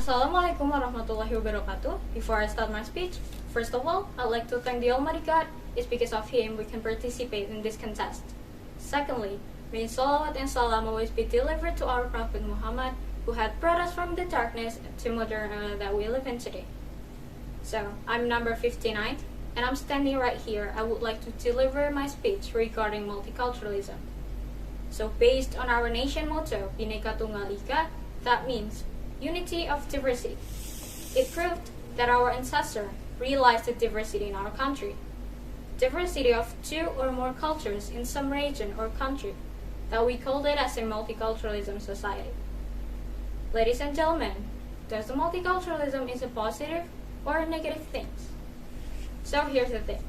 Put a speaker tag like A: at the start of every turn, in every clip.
A: Assalamualaikum warahmatullahi wabarakatuh. Before I start my speech, first of all, I'd like to thank the Almighty God. It's because of Him we can participate in this contest. Secondly, may salawat and salam always be delivered to our Prophet Muhammad, who had brought us from the darkness to modern era that we live in today. So, I'm number 59, and I'm standing right here. I would like to deliver my speech regarding multiculturalism. So, based on our nation motto, Bhinneka Tunggal Ika, that means unity of diversity. It proved that our ancestors realized the diversity in our country. Diversity of two or more cultures in some region or country, that we called it as a multiculturalism society. Ladies and gentlemen, does the multiculturalism is a positive or a negative thing? So here's the thing.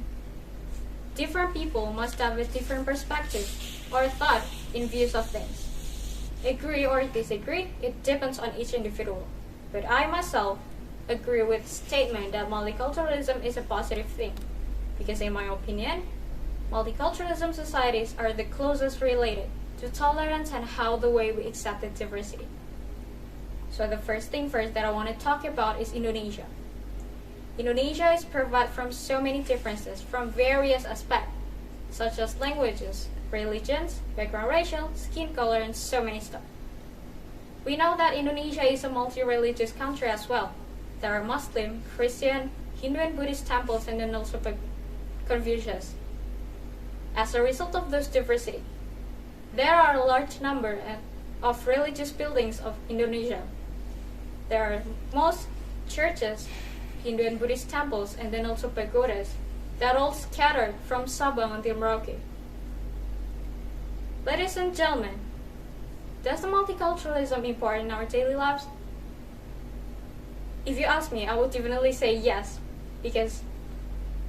A: Different people must have a different perspective or thought in views of things. Agree or disagree, it depends on each individual. But I myself agree with the statement that multiculturalism is a positive thing. Because in my opinion, multiculturalism societies are the closest related to tolerance and how the way we accept the diversity. So the first thing first that I want to talk about is Indonesia. Indonesia is provided from so many differences from various aspects, such as languages, religions, background, racial, skin color, and so many stuff. We know that Indonesia is a multi-religious country as well. There are Muslim, Christian, Hindu and Buddhist temples, and then also Confucius. As a result of this diversity, there are a large number of religious buildings of Indonesia. There are most churches, Hindu and Buddhist temples, and then also pagodas that all scattered from Sabah until Merauke. Ladies and gentlemen, does the multiculturalism important in our daily lives? If you ask me, I would definitely say yes, because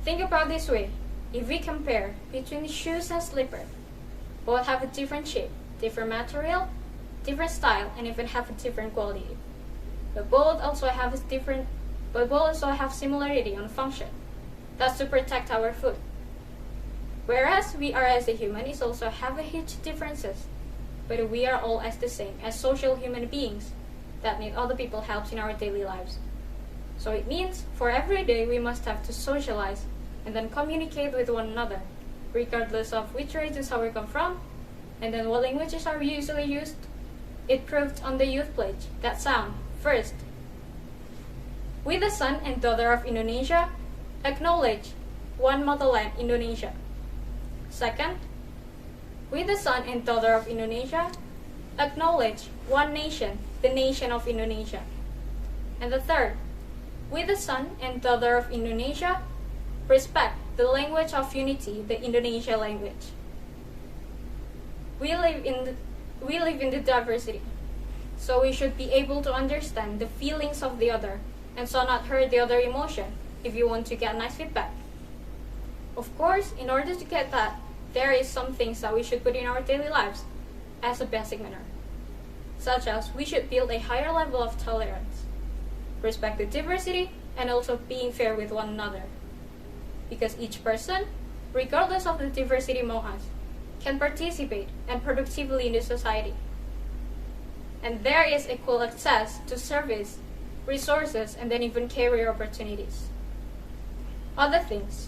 A: think about this way. If we compare between shoes and slippers, both have a different shape, different material, different style, and even have a different quality. But both also have similarity on function. That's to protect our food. Whereas we are as a human is also have a huge differences, but we are all as the same as social human beings that need other people help in our daily lives. So it means for every day we must have to socialize and then communicate with one another, regardless of which regions we come from, and then what languages are usually used. It proved on the youth pledge that sound first. We the son and daughter of Indonesia acknowledge one motherland, Indonesia. Second, we the son and daughter of Indonesia acknowledge one nation, the nation of Indonesia. And the third, we the son and daughter of Indonesia respect the language of unity, the Indonesia language. We live in the diversity, so we should be able to understand the feelings of the other and so not hurt the other emotion if you want to get nice feedback. Of course, in order to get that, there is some things that we should put in our daily lives as a basic manner, such as we should build a higher level of tolerance, respect the diversity, and also being fair with one another. Because each person, regardless of the diversity among us, can participate and productively in the society. And there is equal access to service, resources, and then even career opportunities. Other things.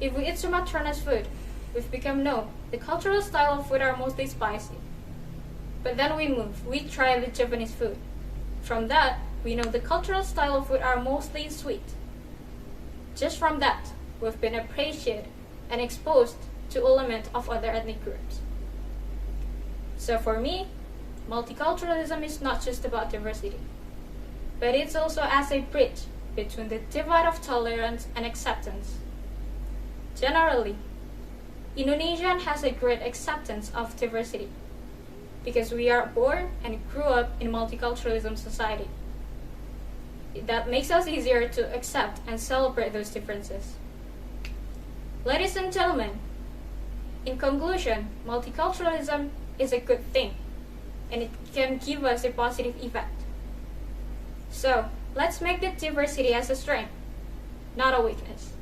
A: If we eat Sumatran's food, we've become known the cultural style of food are mostly spicy. But then we try the Japanese food. From that, we know the cultural style of food are mostly sweet. Just from that, we've been appreciated and exposed to elements of other ethnic groups. So for me, multiculturalism is not just about diversity, but it's also as a bridge between the divide of tolerance and acceptance. Generally, Indonesian has a great acceptance of diversity because we are born and grew up in multiculturalism society. That makes us easier to accept and celebrate those differences. Ladies and gentlemen, in conclusion, multiculturalism is a good thing and it can give us a positive effect. So, let's make the diversity as a strength, not a weakness.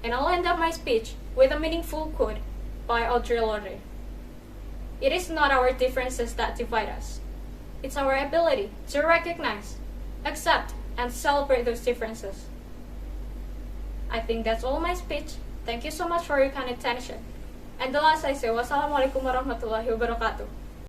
A: And I'll end up my speech with a meaningful quote by Audre Lorde. It is not our differences that divide us. It's our ability to recognize, accept and celebrate those differences. I think that's all my speech. Thank you so much for your kind attention. And the last I say, wassalamualaikum warahmatullahi wabarakatuh.